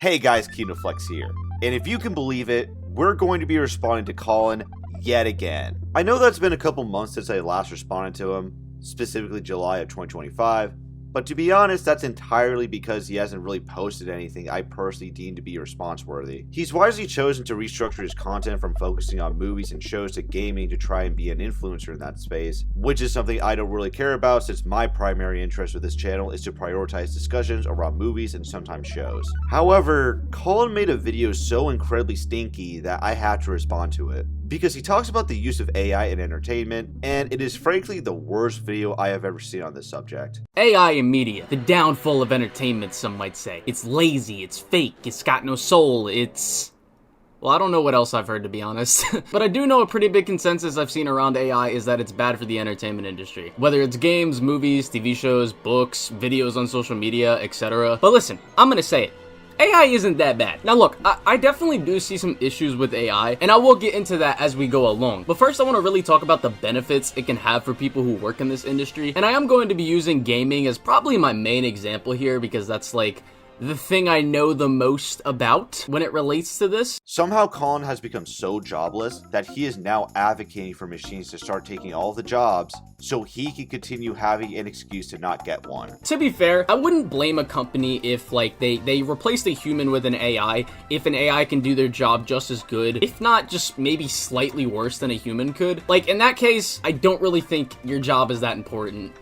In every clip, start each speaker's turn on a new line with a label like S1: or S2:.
S1: Hey guys, KingdomFlex here, and if you can believe it, we're going to be responding to Colin yet again. I know that's been a couple months since I last responded to him, specifically July of 2025, but to be honest, that's entirely because he hasn't really posted anything I personally deem to be response-worthy. He's wisely chosen to restructure his content from focusing on movies and shows to gaming to try and be an influencer in that space, which is something I don't really care about since my primary interest with this channel is to prioritize discussions around movies and sometimes shows. However, Colin made a video so incredibly stinky that I had to respond to it, because he talks about the use of AI in entertainment, and it is frankly the worst video I have ever seen on this subject.
S2: AI in media, the downfall of entertainment, some might say. It's lazy, it's fake, it's got no soul, well, I don't know what else I've heard, to be honest. But I do know a pretty big consensus I've seen around AI is that it's bad for the entertainment industry. Whether it's games, movies, TV shows, books, videos on social media, etc. But listen, I'm gonna say it. AI isn't that bad. Now look, I definitely do see some issues with AI, and I will get into that as we go along. But first I want to really talk about the benefits it can have for people who work in this industry. And I am going to be using gaming as probably my main example here, because that's like the thing I know the most about when it relates to this.
S1: Somehow Colin has become so jobless that he is now advocating for machines to start taking all the jobs so he can continue having an excuse to not get one.
S2: To be fair, I wouldn't blame a company if like they replaced a human with an AI, if an AI can do their job just as good, if not just maybe slightly worse than a human could. Like in that case, I don't really think your job is that important.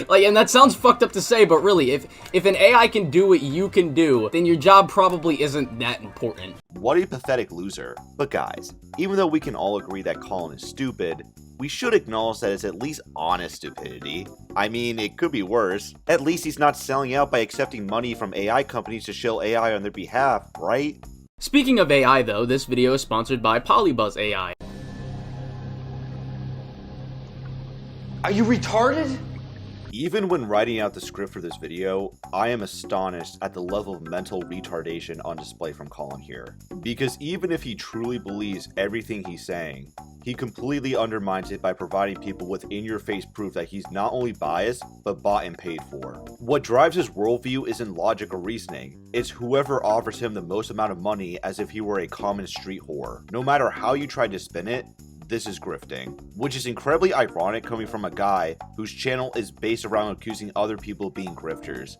S2: Like, and that sounds fucked up to say, but really, if an AI can do what you can do, then your job probably isn't that important.
S1: What a pathetic loser. But guys, even though we can all agree that Colin is stupid, we should acknowledge that it's at least honest stupidity. I mean, it could be worse. At least he's not selling out by accepting money from AI companies to shill AI on their behalf, right?
S2: Speaking of AI though, this video is sponsored by Polybuzz AI.
S3: Are you retarded?
S1: Even when writing out the script for this video, I am astonished at the level of mental retardation on display from Colin here. Because even if he truly believes everything he's saying, he completely undermines it by providing people with in-your-face proof that he's not only biased, but bought and paid for. What drives his worldview isn't logic or reasoning, it's whoever offers him the most amount of money as if he were a common street whore. No matter how you try to spin it, this is grifting, which is incredibly ironic coming from a guy whose channel is based around accusing other people of being grifters.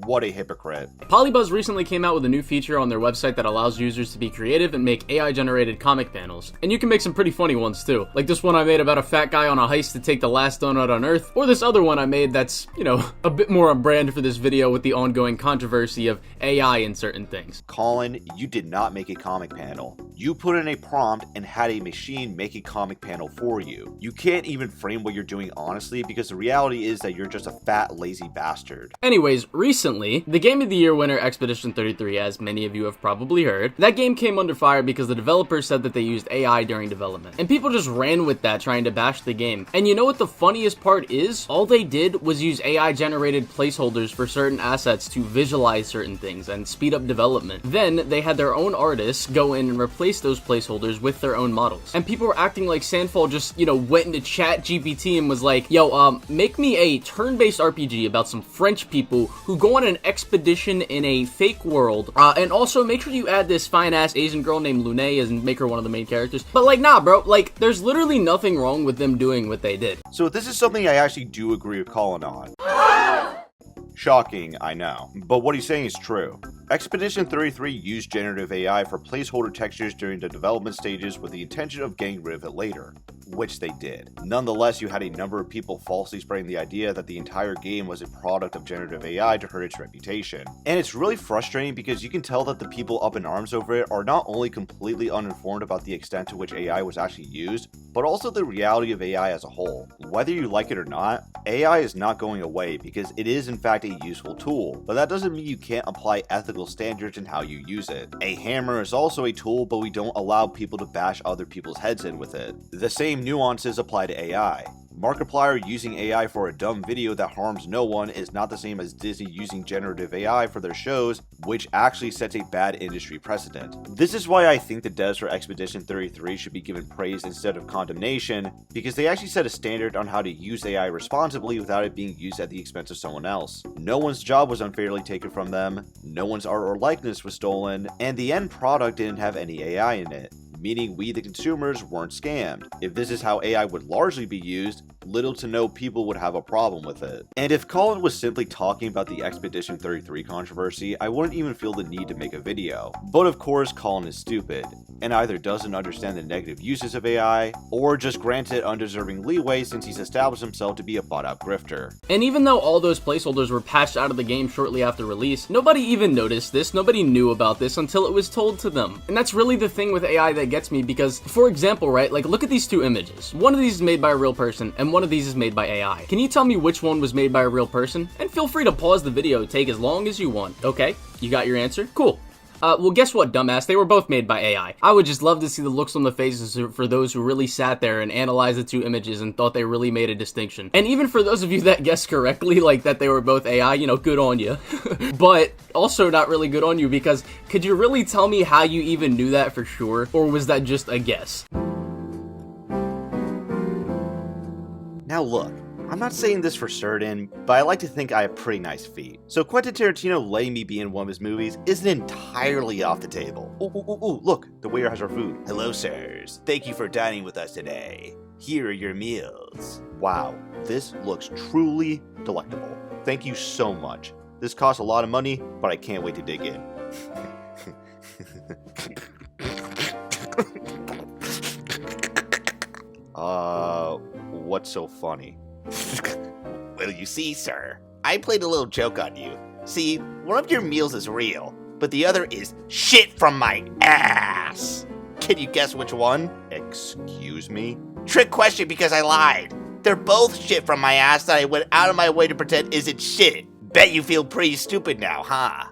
S1: What a hypocrite.
S2: Polybuzz recently came out with a new feature on their website that allows users to be creative and make AI-generated comic panels. And you can make some pretty funny ones too. Like this one I made about a fat guy on a heist to take the last donut on Earth, or this other one I made that's, you know, a bit more on brand for this video with the ongoing controversy of AI in certain things.
S1: Colin, you did not make a comic panel. You put in a prompt and had a machine make a comic panel for you. You can't even frame what you're doing honestly, because the reality is that you're just a fat, lazy bastard.
S2: Anyways, recently, the Game of the Year winner Expedition 33, as many of you have probably heard, that game came under fire because the developers said that they used AI during development. And people just ran with that, trying to bash the game. And you know what the funniest part is? All they did was use AI-generated placeholders for certain assets to visualize certain things and speed up development. Then, they had their own artists go in and replace those placeholders with their own models. And people were acting like Sandfall just, you know, went into ChatGPT and was like, yo, make me a turn-based RPG about some French people who go on an expedition in a fake world, and also make sure you add this fine-ass Asian girl named Lune and make her one of the main characters. But like, nah, bro, like, there's literally nothing wrong with them doing what they did.
S1: So this is something I actually do agree with Colin on. Shocking, I know, but what he's saying is true. Expedition 33 used generative AI for placeholder textures during the development stages with the intention of getting rid of it later, which they did. Nonetheless, you had a number of people falsely spreading the idea that the entire game was a product of generative AI to hurt its reputation. And it's really frustrating because you can tell that the people up in arms over it are not only completely uninformed about the extent to which AI was actually used, but also the reality of AI as a whole. Whether you like it or not, AI is not going away because it is in fact a useful tool, but that doesn't mean you can't apply ethical standards in how you use it. A hammer is also a tool, but we don't allow people to bash other people's heads in with it. The same nuances apply to AI. Markiplier using AI for a dumb video that harms no one is not the same as Disney using generative AI for their shows, which actually sets a bad industry precedent. This is why I think the devs for Expedition 33 should be given praise instead of condemnation, because they actually set a standard on how to use AI responsibly without it being used at the expense of someone else. No one's job was unfairly taken from them, no one's art or likeness was stolen, and the end product didn't have any AI in it, meaning we the consumers weren't scammed. If this is how AI would largely be used, little to no people would have a problem with it. And if Colin was simply talking about the Expedition 33 controversy, I wouldn't even feel the need to make a video. But of course, Colin is stupid, and either doesn't understand the negative uses of AI, or just granted undeserving leeway since he's established himself to be a bought-out grifter.
S2: And even though all those placeholders were patched out of the game shortly after release, nobody even noticed this, nobody knew about this until it was told to them. And that's really the thing with AI that gets me, because, for example, right, like look at these two images. One of these is made by a real person, and one of these is made by AI. Can you tell me which one was made by a real person? And feel free to pause the video, take as long as you want. Okay, you got your answer? Cool. Well, guess what, dumbass? They were both made by AI. I would just love to see the looks on the faces for those who really sat there and analyzed the two images and thought they really made a distinction. And even for those of you that guessed correctly, like that they were both AI, you know, good on you. But also not really good on you, because could you really tell me how you even knew that for sure? Or was that just a guess?
S1: Now look, I'm not saying this for certain, but I like to think I have pretty nice feet. So Quentin Tarantino letting me be in one of his movies isn't entirely off the table. Ooh, look, the waiter has our food. Hello, sirs. Thank you for dining with us today. Here are your meals. Wow, this looks truly delectable. Thank you so much. This costs a lot of money, but I can't wait to dig in. What's so funny?
S4: Well, you see, sir, I played a little joke on you. See, one of your meals is real, but the other is shit from my ass. Can you guess which one?
S1: Excuse me?
S4: Trick question because I lied. They're both shit from my ass that I went out of my way to pretend isn't shit. Bet you feel pretty stupid now, huh?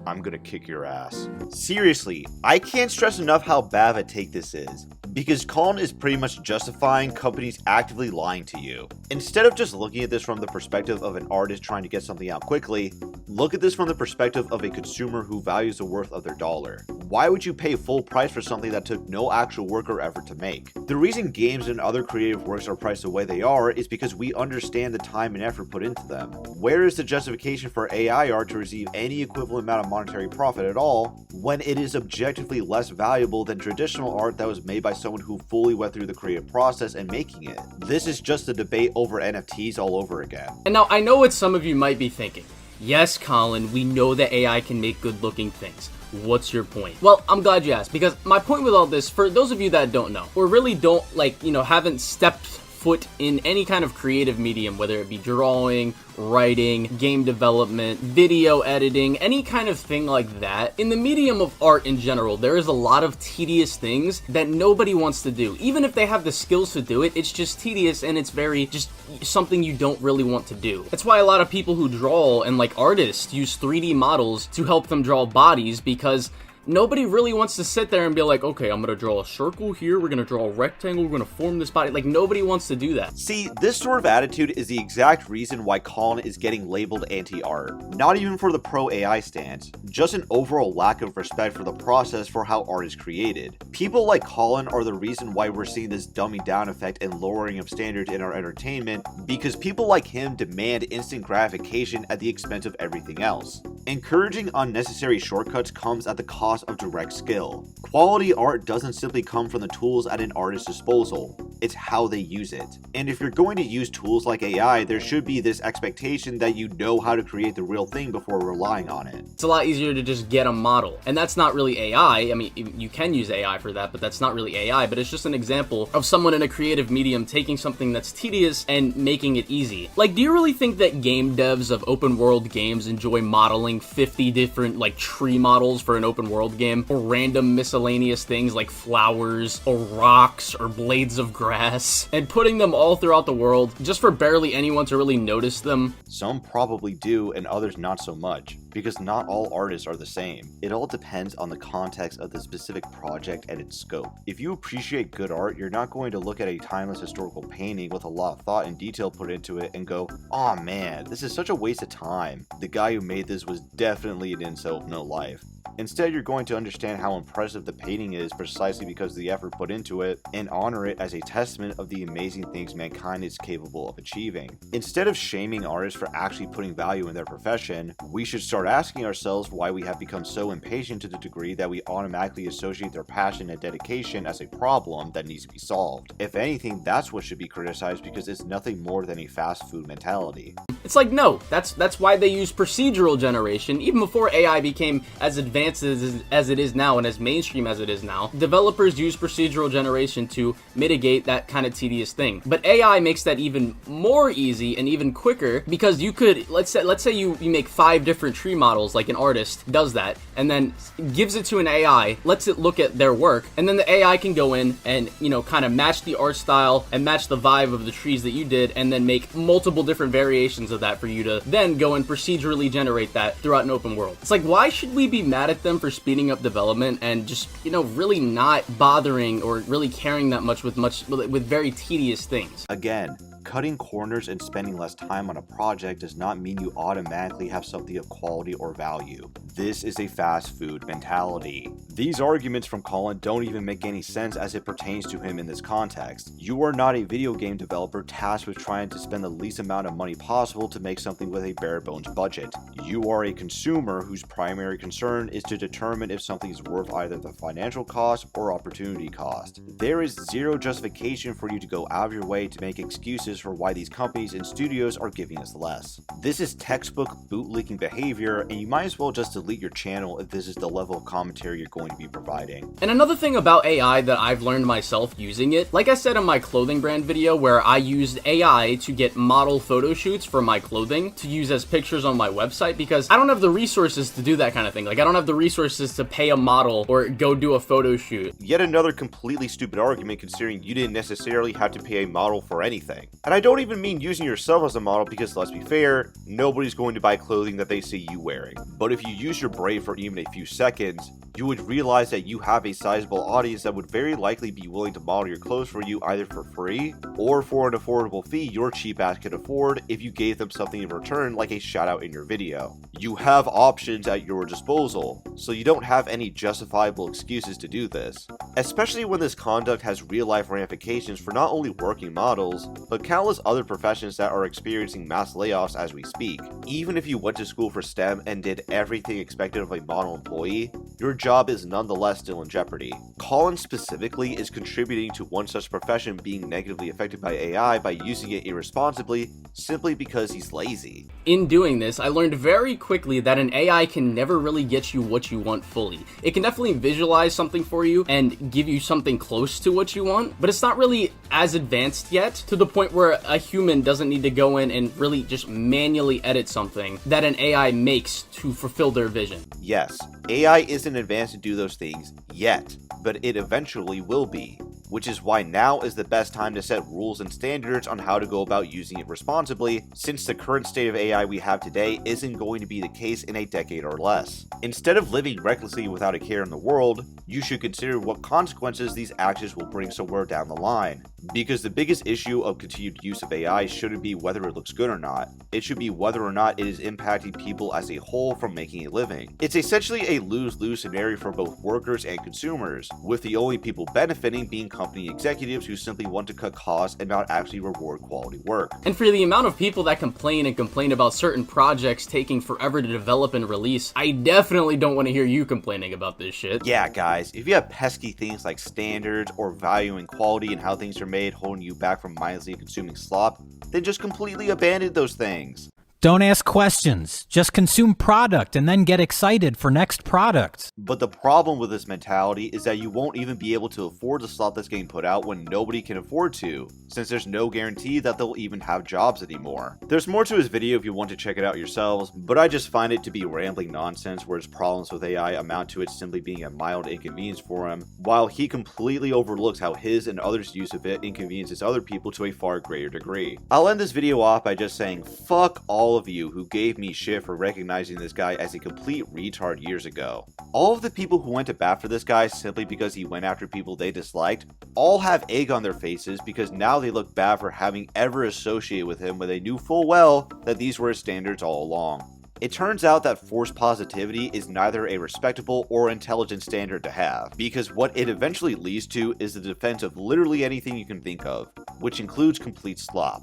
S1: I'm gonna kick your ass. Seriously, I can't stress enough how bad of a take this is, because Colin is pretty much justifying companies actively lying to you. Instead of just looking at this from the perspective of an artist trying to get something out quickly, look at this from the perspective of a consumer who values the worth of their dollar. Why would you pay full price for something that took no actual work or effort to make? The reason games and other creative works are priced the way they are is because we understand the time and effort put into them. Where is the justification for AI art to receive any equivalent amount of monetary profit at all when it is objectively less valuable than traditional art that was made by someone who fully went through the creative process and making it? This is just a debate over NFTs all over again.
S2: And now I know what some of you might be thinking. Yes, Colin, we know that AI can make good looking things. What's your point? Well, I'm glad you asked, because my point with all this, for those of you that don't know, or really don't, haven't stepped foot in any kind of creative medium, whether it be drawing, writing, game development, video editing, any kind of thing like that. In the medium of art in general, there is a lot of tedious things that nobody wants to do. Even if they have the skills to do it, it's just tedious and it's very just something you don't really want to do. That's why a lot of people who draw and like artists use 3D models to help them draw bodies, because nobody really wants to sit there and be like, okay, I'm gonna draw a circle here, we're gonna draw a rectangle, we're gonna form this body. Like, nobody wants to do that.
S1: See, this sort of attitude is the exact reason why Colin is getting labeled anti-art. Not even for the pro-AI stance, just an overall lack of respect for the process for how art is created. People like Colin are the reason why we're seeing this dumbing down effect and lowering of standards in our entertainment, because people like him demand instant gratification at the expense of everything else. Encouraging unnecessary shortcuts comes at the cost of direct skill. Quality art doesn't simply come from the tools at an artist's disposal, it's how they use it. And if you're going to use tools like AI, there should be this expectation that you know how to create the real thing before relying on it.
S2: It's a lot easier to just get a model, and that's not really AI. I mean, you can use AI for that, but that's not really AI, but it's just an example of someone in a creative medium taking something that's tedious and making it easy. Like, do you really think that game devs of open world games enjoy modeling 50 different, like, tree models for an open world game, or random miscellaneous things like flowers, or rocks, or blades of grass? grass, and putting them all throughout the world just for barely anyone to really notice them.
S1: Some probably do, and others not so much, because not all artists are the same. It all depends on the context of the specific project and its scope. If you appreciate good art, you're not going to look at a timeless historical painting with a lot of thought and detail put into it and go, "Aw man, this is such a waste of time. The guy who made this was definitely an incel with no life." Instead, you're going to understand how impressive the painting is precisely because of the effort put into it, and honor it as a testament of the amazing things mankind is capable of achieving. Instead of shaming artists for actually putting value in their profession, we should start asking ourselves why we have become so impatient to the degree that we automatically associate their passion and dedication as a problem that needs to be solved. If anything, that's what should be criticized because it's nothing more than a fast food mentality.
S2: It's like, no, that's why they use procedural generation. Even before AI became as advanced as it is now and as mainstream as it is now, developers use procedural generation to mitigate that kind of tedious thing. But AI makes that even more easy and even quicker because you could, let's say you make 5 different tree models, like an artist does that, and then gives it to an AI, lets it look at their work, and then the AI can go in and, kind of match the art style and match the vibe of the trees that you did, and then make multiple different variations of that for you to then go and procedurally generate that throughout an open world. It's like, why should we be mad at them for speeding up development and just, really not bothering or really caring that much with very tedious things?
S1: Again, cutting corners and spending less time on a project does not mean you automatically have something of quality or value. This is a fast food mentality. These arguments from Colin don't even make any sense as it pertains to him in this context. You are not a video game developer tasked with trying to spend the least amount of money possible to make something with a bare bones budget. You are a consumer whose primary concern is to determine if something is worth either the financial cost or opportunity cost. There is zero justification for you to go out of your way to make excuses for why these companies and studios are giving us less. This is textbook bootlicking behavior, and you might as well just delete your channel if this is the level of commentary you're going to be providing.
S2: And another thing about AI that I've learned myself using it, like I said in my clothing brand video where I used AI to get model photo shoots for my clothing to use as pictures on my website, because I don't have the resources to do that kind of thing. Like, I don't have the resources to pay a model or go do a photo shoot.
S1: Yet another completely stupid argument considering you didn't necessarily have to pay a model for anything. And I don't even mean using yourself as a model because, let's be fair, nobody's going to buy clothing that they see you wearing. But if you use your brain for even a few seconds, you would realize that you have a sizable audience that would very likely be willing to model your clothes for you either for free or for an affordable fee your cheap ass could afford if you gave them something in return, like a shout out in your video. You have options at your disposal, so you don't have any justifiable excuses to do this. Especially when this conduct has real life ramifications for not only working models, but countless other professions that are experiencing mass layoffs as we speak. Even if you went to school for STEM and did everything expected of a model employee, your job is nonetheless still in jeopardy. Colin specifically is contributing to one such profession being negatively affected by AI by using it irresponsibly simply because he's lazy.
S2: In doing this, I learned very quickly that an AI can never really get you what you want fully. It can definitely visualize something for you and give you something close to what you want, but it's not really as advanced yet to the point where a human doesn't need to go in and really just manually edit something that an AI makes to fulfill their vision.
S1: Yes, AI isn't advanced to do those things yet, but it eventually will be. Which is why now is the best time to set rules and standards on how to go about using it responsibly, since the current state of AI we have today isn't going to be the case in a decade or less. Instead of living recklessly without a care in the world, you should consider what consequences these actions will bring somewhere down the line. Because the biggest issue of continued use of AI shouldn't be whether it looks good or not. It should be whether or not it is impacting people as a whole from making a living. It's essentially a lose-lose scenario for both workers and consumers, with the only people benefiting being company executives who simply want to cut costs and not actually reward quality work.
S2: And for the amount of people that complain about certain projects taking forever to develop and release, I definitely don't want to hear you complaining about this shit.
S1: Yeah, guys, if you have pesky things like standards or valuing quality and how things are made holding you back from mindlessly consuming slop, then just completely abandon those things.
S5: Don't ask questions. Just consume product and then get excited for next product.
S1: But the problem with this mentality is that you won't even be able to afford the slot this game put out when nobody can afford to, since there's no guarantee that they'll even have jobs anymore. There's more to his video if you want to check it out yourselves, but I just find it to be rambling nonsense where his problems with AI amount to it simply being a mild inconvenience for him, while he completely overlooks how his and others' use of it inconveniences other people to a far greater degree. I'll end this video off by just saying fuck all of you who gave me shit for recognizing this guy as a complete retard years ago. All of the people who went to bat for this guy simply because he went after people they disliked all have egg on their faces because now they look bad for having ever associated with him when they knew full well that these were his standards all along. It turns out that forced positivity is neither a respectable or intelligent standard to have, because what it eventually leads to is the defense of literally anything you can think of, which includes complete slop.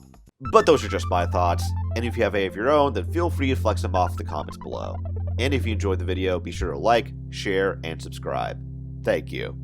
S1: But those are just my thoughts, and if you have any of your own, then feel free to flex them off in the comments below. And if you enjoyed the video, be sure to like, share, and subscribe. Thank you.